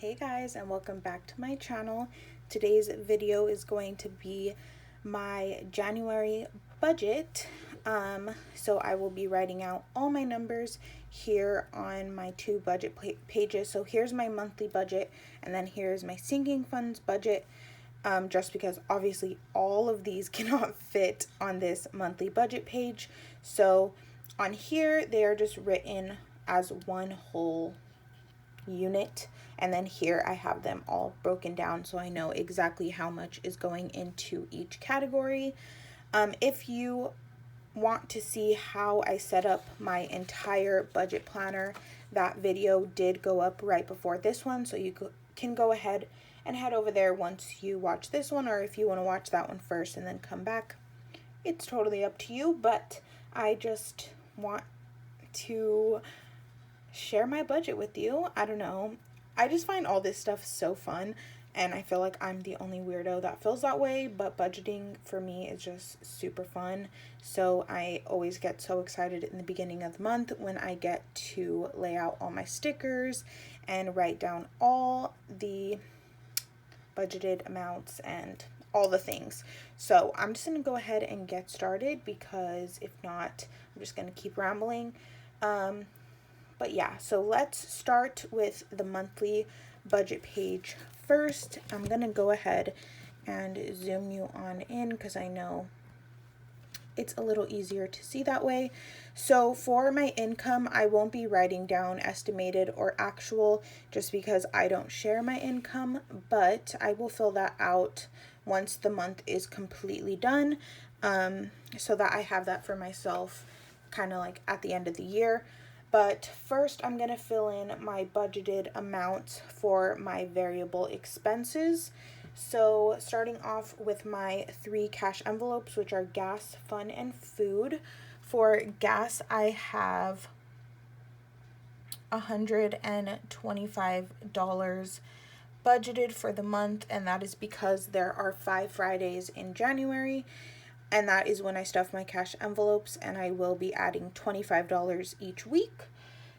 Hey guys, and welcome back to my channel. Today's video is going to be my January budget. So I will be writing out all my numbers here on my two budget pages. So here's my monthly budget, and then here's my sinking funds budget. Just because obviously all of these cannot fit on this monthly budget page. So on here, they are just written as one whole unit, and then here I have them all broken down so I know exactly how much is going into each category. If you want to see how I set up my entire budget planner, that video did go up right before this one, so you can go ahead and head over there once you watch this one, or if you want to watch that one first and then come back, it's totally up to you. But I just want to share my budget with you. I don't know, I just find all this stuff so fun, and I feel like I'm the only weirdo that feels that way, but budgeting for me is just super fun. So I always get so excited in the beginning of the month when I get to lay out all my stickers and write down all the budgeted amounts and all the things. So I'm just gonna go ahead and get started, because if not, I'm just gonna keep rambling. But yeah, so let's start with the monthly budget page first. I'm gonna go ahead and zoom you on in because I know it's a little easier to see that way. So for my income, I won't be writing down estimated or actual just because I don't share my income, but I will fill that out once the month is completely done, so that I have that for myself kind of like at the end of the year. But first, I'm going to fill in my budgeted amounts for my variable expenses. So starting off with my 3 cash envelopes, which are gas, fun, and food. For gas, I have $125 budgeted for the month, and that is because there are 5 Fridays in January, and that is when I stuff my cash envelopes, and I will be adding $25 each week.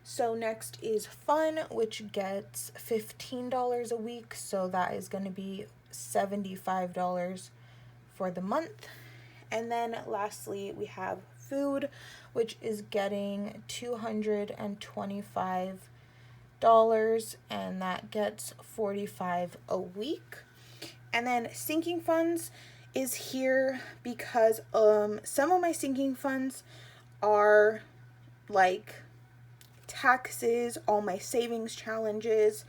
So next is fun, which gets $15 a week, so that is going to be $75 for the month. And then lastly, we have food, which is getting $225, and that gets $45 a week. And then sinking funds is here because some of my sinking funds are like taxes, all my savings challenges,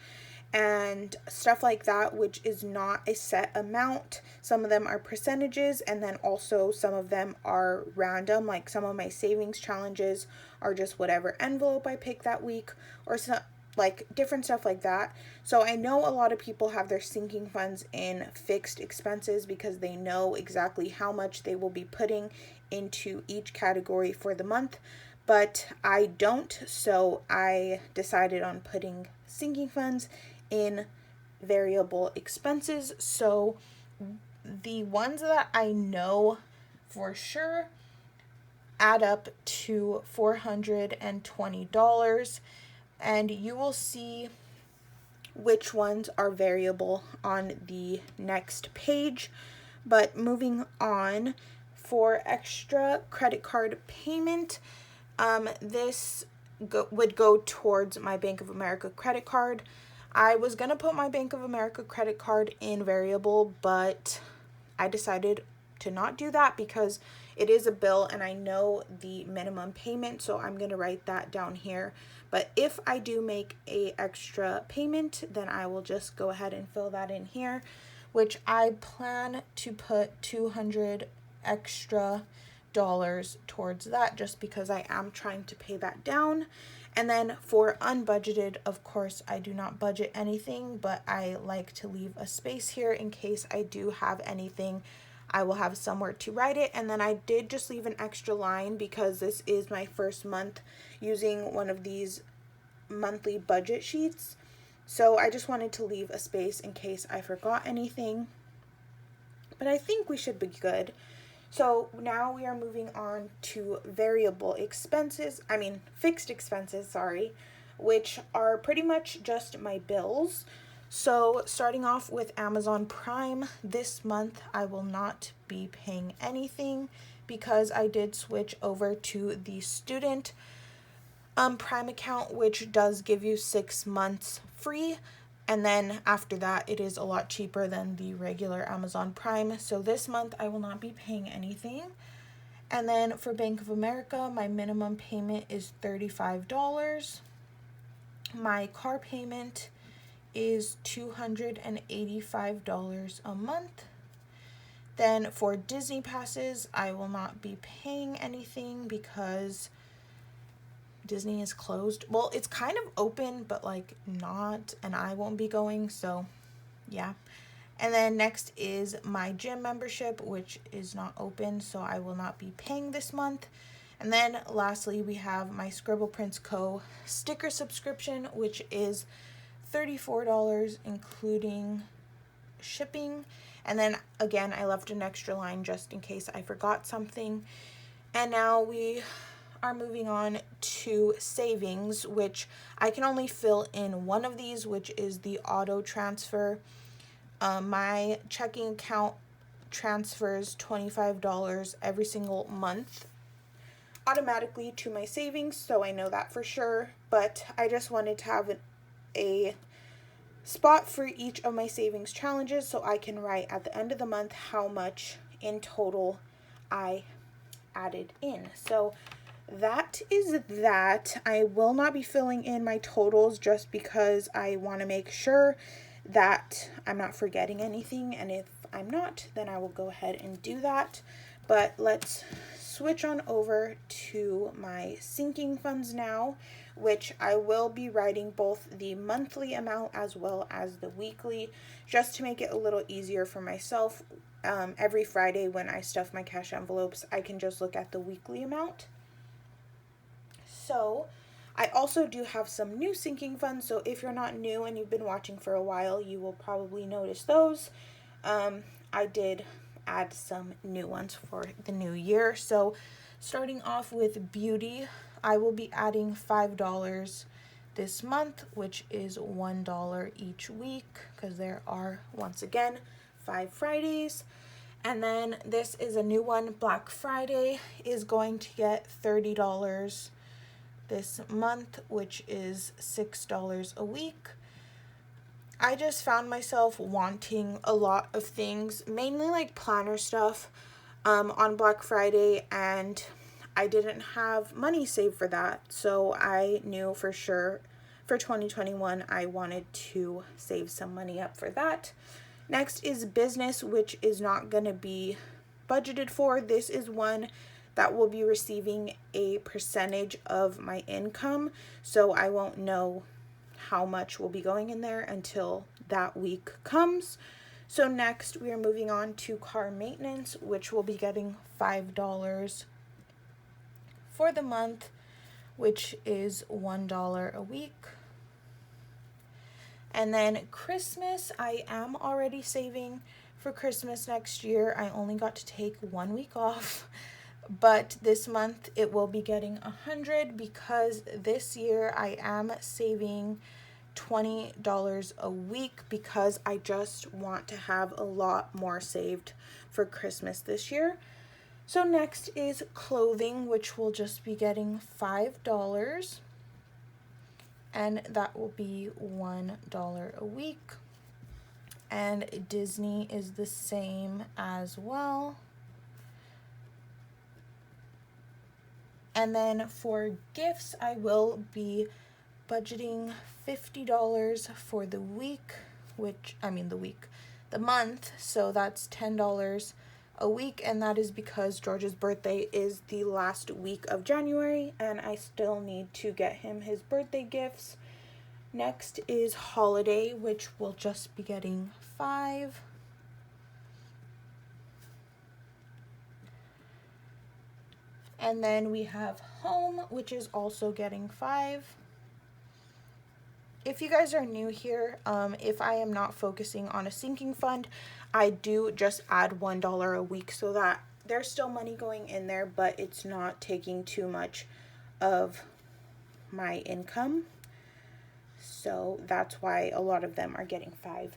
and stuff like that, which is not a set amount. Some of them are percentages, and then also some of them are random, like some of my savings challenges are just whatever envelope I pick that week, or some like different stuff like that. So I know a lot of people have their sinking funds in fixed expenses because they know exactly how much they will be putting into each category for the month, but I don't. So I decided on putting sinking funds in variable expenses. So the ones that I know for sure add up to $420, and you will see which ones are variable on the next page. But moving on, for extra credit card payment, this would go towards my Bank of America credit card. I was going to put my Bank of America credit card in variable, but I decided to not do that because it is a bill and I know the minimum payment, so I'm going to write that down here. But if I do make a extra payment, then I will just go ahead and fill that in here, which I plan to put $200 extra towards that just because I am trying to pay that down. And then for unbudgeted, of course, I do not budget anything, but I like to leave a space here in case I do have anything. I will have somewhere to write it. And then I did just leave an extra line because this is my first month using one of these monthly budget sheets. So I just wanted to leave a space in case I forgot anything. But I think we should be good. So now we are moving on to fixed expenses, which are pretty much just my bills. So starting off with Amazon Prime, this month I will not be paying anything because I did switch over to the student Prime account, which does give you 6 months free. And then after that, it is a lot cheaper than the regular Amazon Prime. So this month I will not be paying anything. And then for Bank of America, my minimum payment is $35. My car payment is $285 a month. Then for Disney passes, I will not be paying anything because Disney is closed. Well, it's kind of open, but like not, and I won't be going, so yeah. And then next is my gym membership, which is not open, so I will not be paying this month. And then lastly, we have my Scribble Prints Co. sticker subscription, which is $34, including shipping. And then again, I left an extra line just in case I forgot something. And now we are moving on to savings, which I can only fill in one of these, which is the auto transfer. My checking account transfers $25 every single month automatically to my savings, so I know that for sure. But I just wanted to have a spot for each of my savings challenges so I can write at the end of the month how much in total I added in. So that is that. I will not be filling in my totals just because I want to make sure that I'm not forgetting anything, and if I'm not, then I will go ahead and do that. But let's switch on over to my sinking funds now, which I will be writing both the monthly amount as well as the weekly, just to make it a little easier for myself. Every Friday when I stuff my cash envelopes, I can just look at the weekly amount. So I also do have some new sinking funds, so if you're not new and you've been watching for a while, you will probably notice those. I did add some new ones for the new year. So starting off with beauty, I will be adding $5 this month, which is $1 each week because there are, once again, 5 Fridays. And then this is a new one. Black Friday is going to get $30 this month, which is $6 a week. I just found myself wanting a lot of things, mainly like planner stuff, on Black Friday, and I didn't have money saved for that. So I knew for sure for 2021 I wanted to save some money up for that. Next is business, which is not going to be budgeted for. This is one that will be receiving a percentage of my income, so I won't know how much will be going in there until that week comes. So next we are moving on to car maintenance, which will be getting $5 for the month, which is $1 a week. And then Christmas, I am already saving for Christmas next year. I only got to take 1 week off, but this month it will be getting $100 because this year I am saving $20 a week because I just want to have a lot more saved for Christmas this year. So next is clothing, which will just be getting $5, and that will be $1 a week. And Disney is the same as well. And then for gifts, I will be budgeting $50 for the week, the month, so that's $10 a week, and that is because George's birthday is the last week of January, and I still need to get him his birthday gifts. Next is holiday, which will just be getting $5. And then we have home, which is also getting $5. If you guys are new here, if I am not focusing on a sinking fund, I do just add $1 a week so that there's still money going in there, but it's not taking too much of my income. So that's why a lot of them are getting 5.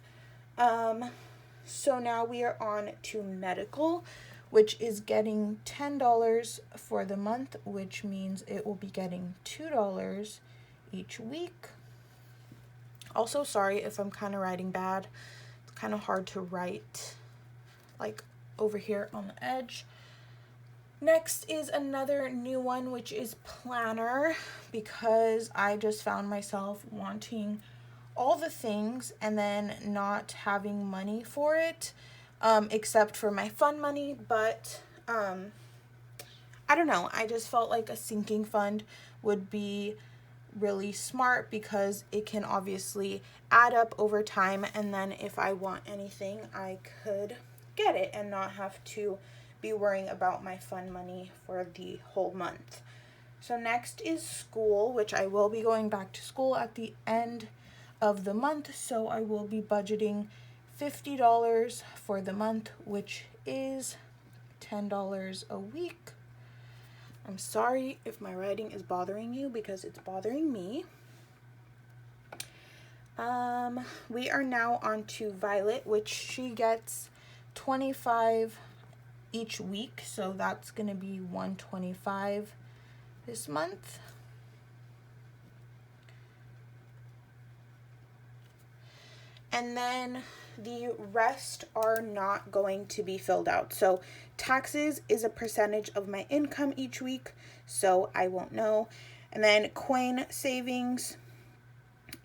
So now we are on to medical, which is getting $10 for the month, which means it will be getting $2 each week. Also, sorry if I'm kind of writing bad. It's kind of hard to write like over here on the edge. Next is another new one, which is planner, because I just found myself wanting all the things and then not having money for it, except for my fun money. But I don't know, I just felt like a sinking fund would be really smart, because it can obviously add up over time, and then if I want anything I could get it and not have to be worrying about my fun money for the whole month. So next is school, which I will be going back to school at the end of the month, so I will be budgeting $50 for the month, which is $10 a week. I'm sorry if my writing is bothering you, because it's bothering me. We are now on to Violet, which she gets 25 each week, so that's going to be 125 this month. And then the rest are not going to be filled out. So taxes is a percentage of my income each week, so I won't know. And then coin savings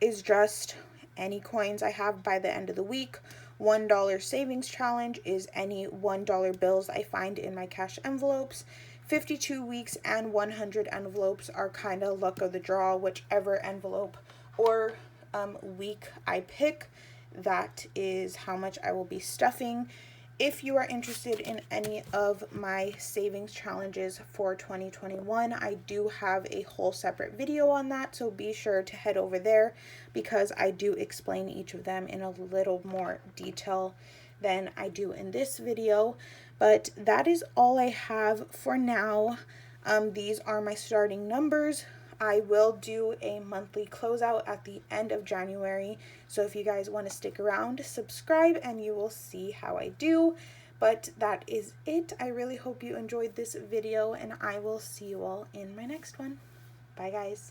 is just any coins I have by the end of the week. $1 savings challenge is any $1 bills I find in my cash envelopes. 52 weeks and 100 envelopes are kind of luck of the draw. Whichever envelope or week I pick, that is how much I will be stuffing. If you are interested in any of my savings challenges for 2021, I do have a whole separate video on that, so be sure to head over there, because I do explain each of them in a little more detail than I do in this video. But that is all I have for now. These are my starting numbers. I will do a monthly closeout at the end of January, so if you guys want to stick around, subscribe and you will see how I do. But that is it. I really hope you enjoyed this video, and I will see you all in my next one. Bye guys.